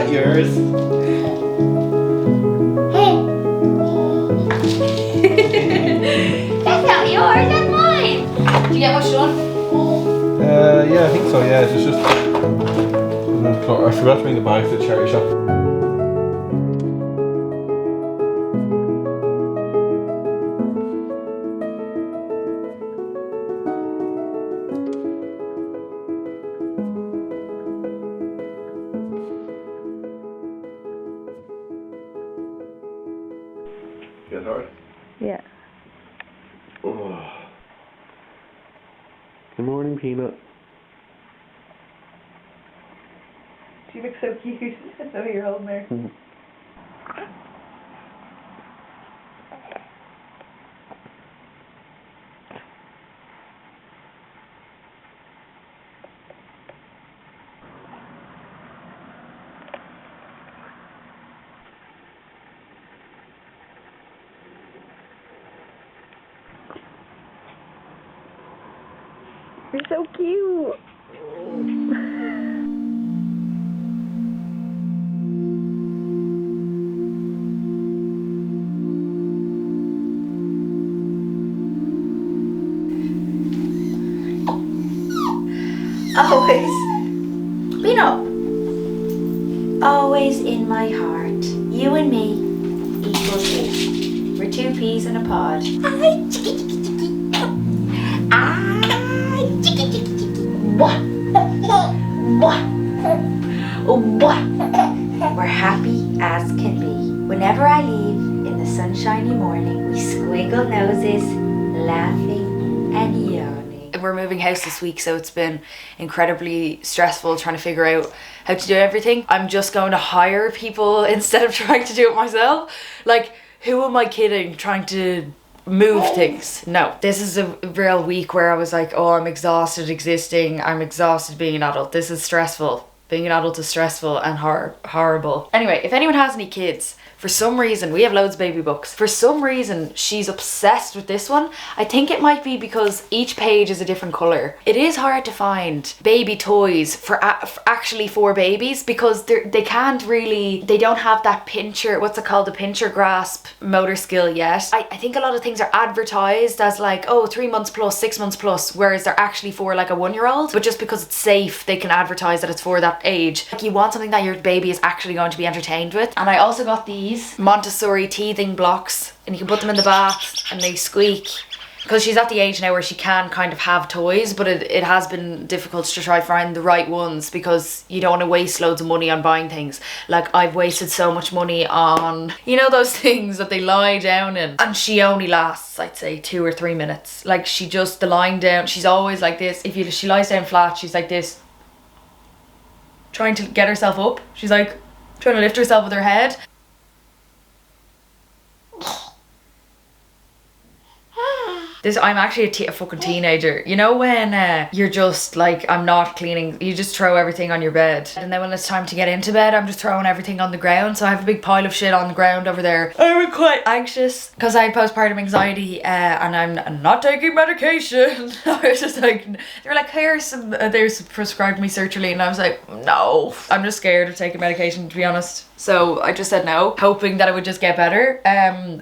that yours? That's not yours, that's mine. Did you get much done? Yeah, I think so, yeah. It's just... I forgot to bring the bag to the charity shop. Get hard? Yeah. Oh. Good morning, Peanut. She looks so cute. I know you're holding her. You're so cute. Always. Peanut. Always in my heart. You and me equals two. We're two peas in a pod. Ay, chicky, chicky, chicky. Ay, chicky, chicky, chicky. What? What? What? We're happy as can be. Whenever I leave in the sunshiny morning, we squiggle noses, laughing and yawning. We're moving house this week, so it's been incredibly stressful trying to figure out how to do everything. I'm just going to hire people instead of trying to do it myself. Like, who am I kidding trying to move things? No, this is a real week where I was like, oh, I'm exhausted existing, I'm exhausted being an adult. This is stressful. Being an adult is stressful and horrible. Anyway, if anyone has any kids, for some reason, we have loads of baby books. For some reason, she's obsessed with this one. I think it might be because each page is a different colour. It is hard to find baby toys for actually for babies because they can't really, they don't have that pincher, what's it called, the pincher grasp motor skill yet. I think a lot of things are advertised as like, oh, 3 months plus, 6 months plus, whereas they're actually for like a 1-year-old. But just because it's safe, they can advertise that it's for that age. Like, you want something that your baby is actually going to be entertained with. And I also got these Montessori teething blocks, and you can put them in the bath and they squeak, because she's at the age now where she can kind of have toys, but it has been difficult to try find the right ones because you don't want to waste loads of money on buying things. Like, I've wasted so much money on, you know, those things that they lie down in, and she only lasts, I'd say, 2 or 3 minutes. Like, she just, the lying down, she's always like this. She lies down flat, she's like this, trying to get herself up. She's like trying to lift herself with her head. I'm actually a fucking teenager. You know when you're just like, I'm not cleaning, you just throw everything on your bed, and then when it's time to get into bed, I'm just throwing everything on the ground. So I have a big pile of shit on the ground over there. I'm quite anxious because I have postpartum anxiety and I'm not taking medication. I was just like, they were like, there's prescribed me sertraline, and I was like, no, I'm just scared of taking medication, to be honest. So I just said no, hoping that it would just get better.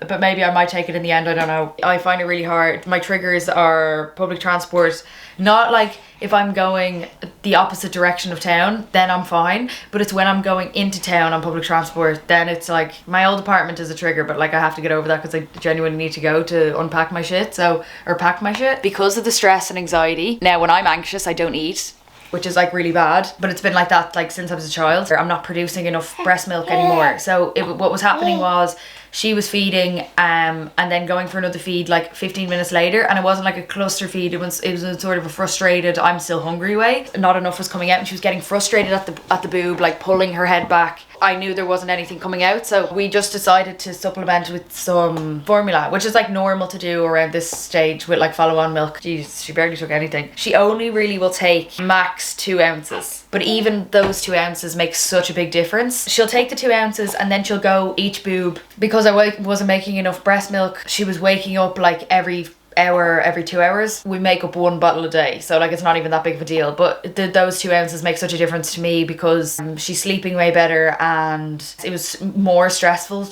But maybe I might take it in the end, I don't know. I find it really hard. My triggers are public transport. Not like if I'm going the opposite direction of town, then I'm fine. But it's when I'm going into town on public transport, then it's like, my old apartment is a trigger, but like I have to get over that because I genuinely need to go to unpack my shit, or pack my shit. Because of the stress and anxiety, now when I'm anxious, I don't eat, which is like really bad, but it's been like that like since I was a child. I'm not producing enough breast milk anymore. So what was happening was, she was feeding and then going for another feed like 15 minutes later, and it wasn't like a cluster feed, it was a sort of a frustrated, I'm still hungry way. Not enough was coming out, and she was getting frustrated at the boob, like pulling her head back. I knew there wasn't anything coming out, so we just decided to supplement with some formula, which is like normal to do around this stage with like follow-on milk. Jeez, she barely took anything. She only really will take max 2 ounces. But even those 2 ounces make such a big difference. She'll take the 2 ounces and then she'll go each boob. Because I wasn't making enough breast milk, she was waking up like every hour every 2 hours. We make up 1 bottle a day, so like it's not even that big of a deal. But those 2 ounces make such a difference to me because she's sleeping way better, and it was more stressful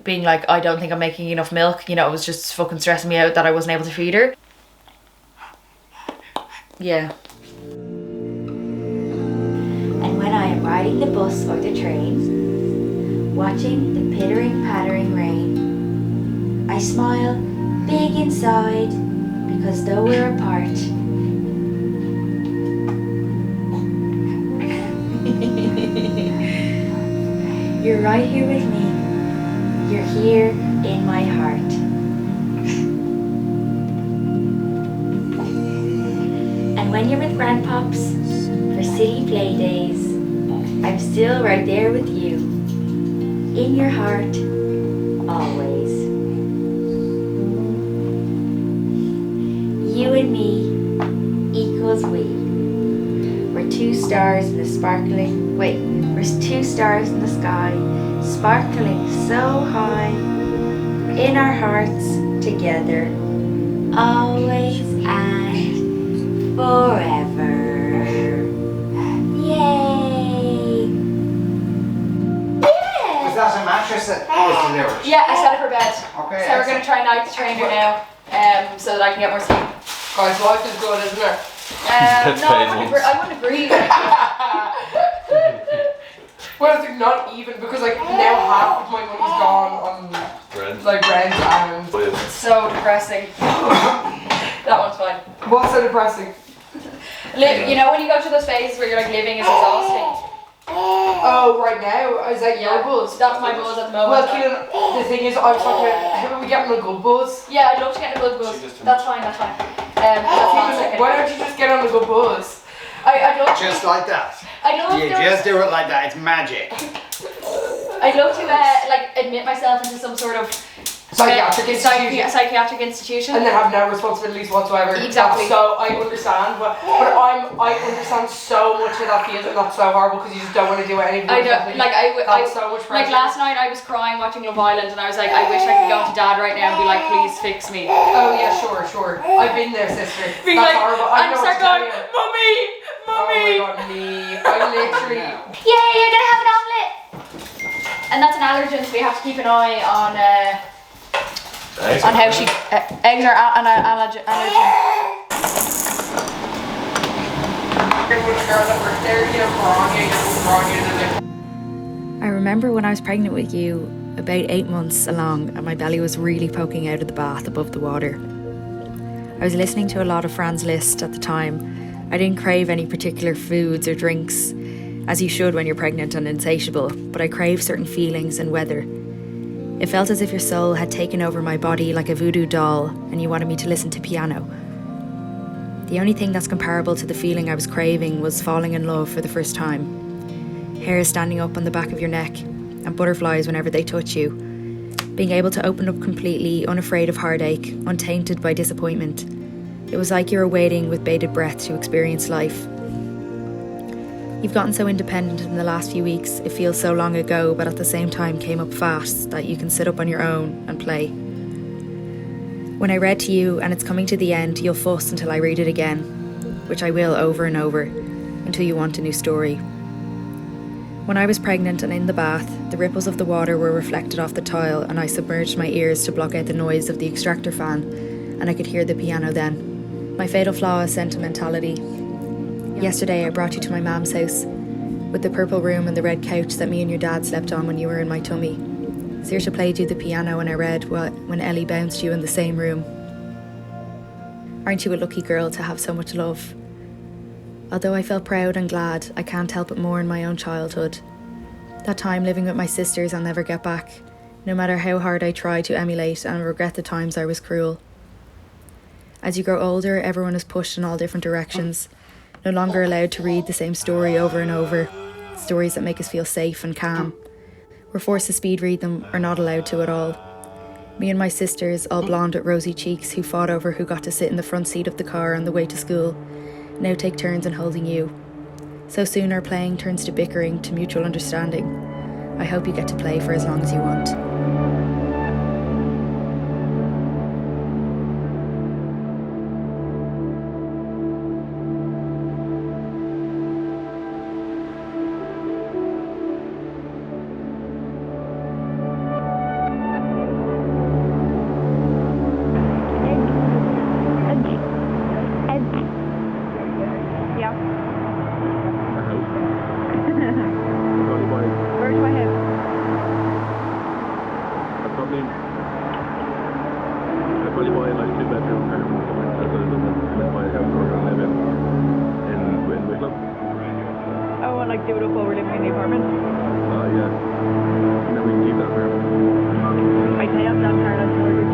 being like, I don't think I'm making enough milk. You know, it was just fucking stressing me out that I wasn't able to feed her. Yeah. And when I am riding the bus or the train, watching the pittering pattering rain, I smile big inside because though we're apart, you're right here with me. You're here in my heart. And when you're with grandpops for city play days, I'm still right there with you, in your heart, always. You and me equals we. We're 2 stars in the sparkling, we're 2 stars in the sky, sparkling so high, in our hearts together, always and forever. Yay! Yeah! Was that a mattress that was delivered? Yeah, I set up her bed. Okay. So we're going to try night train her now, so that I can get more sleep. Guys, life is good, isn't it? No, I wouldn't agree. Well, it's like not even because like now half of my money's gone on like rent and It's so depressing. That one's fine. what's so depressing? You know when you go through those phases where you're like living is exhausting? Oh, right now is that your buzz? That's my buzz at the moment. Well, Keelan, the thing is, I was talking about how about we get on a good buzz? Yeah, I'd love to get in a good buzz. That's fine. That's Keelan, why don't you just get on a good buzz? I'd love to. Just like that. I love You just do it like that. It's magic. I'd love to like admit myself into some sort of Psychiatric institution. psychiatric institution. And they have no responsibilities whatsoever. Exactly. So I understand, but I understand so much of that feels, and that's so horrible because you just don't want to do it anymore. I don't like That's so much like pressure. last night I was crying watching Love Island and I was like, I wish I could go to Dad right now and be like, please fix me. Oh yeah, sure. I've been there, sister. Being That's like, horrible. I and know start what to tell going, you. Mummy, Oh my Mummy. god, me. I literally. Yay, you're gonna have an omelette! And that's an allergen, so we have to keep an eye on how she eggs are an allergen. I remember when I was pregnant with you, about 8 months along, and my belly was really poking out of the bath above the water. I was listening to a lot of Fran's List at the time. I didn't crave any particular foods or drinks, as you should when you're pregnant and insatiable, but I craved certain feelings and weather. It felt as if your soul had taken over my body like a voodoo doll, and you wanted me to listen to piano. The only thing that's comparable to the feeling I was craving was falling in love for the first time. Hair standing up on the back of your neck, and butterflies whenever they touch you. Being able to open up completely, unafraid of heartache, untainted by disappointment. It was like you were waiting with bated breath to experience life. You've gotten so independent in the last few weeks, it feels so long ago, but at the same time came up fast that you can sit up on your own and play. When I read to you and it's coming to the end, you'll fuss until I read it again, which I will over and over, until you want a new story. When I was pregnant and in the bath, the ripples of the water were reflected off the tile and I submerged my ears to block out the noise of the extractor fan, and I could hear the piano then. My fatal flaw is sentimentality. Yesterday I brought you to my mum's house, with the purple room and the red couch that me and your dad slept on when you were in my tummy. Saoirse played you the piano and I read when Ellie bounced you in the same room. Aren't you a lucky girl to have so much love? Although I felt proud and glad, I can't help but mourn my own childhood. That time living with my sisters I'll never get back, no matter how hard I try to emulate, and regret the times I was cruel. As you grow older, everyone is pushed in all different directions, no longer allowed to read the same story over and over, stories that make us feel safe and calm. We're forced to speed read them, or not allowed to at all. Me and my sisters, all blonde with rosy cheeks, who fought over who got to sit in the front seat of the car on the way to school, now take turns in holding you. So soon our playing turns to bickering, to mutual understanding. I hope you get to play for as long as you want. probably buy like 2-bedroom apartment somewhere outside of Dublin and then buy a house we're going to live in Wicklow. Oh, and like do it up while we're living in the apartment. Yeah. And then we can keep that apartment. I can have that part of the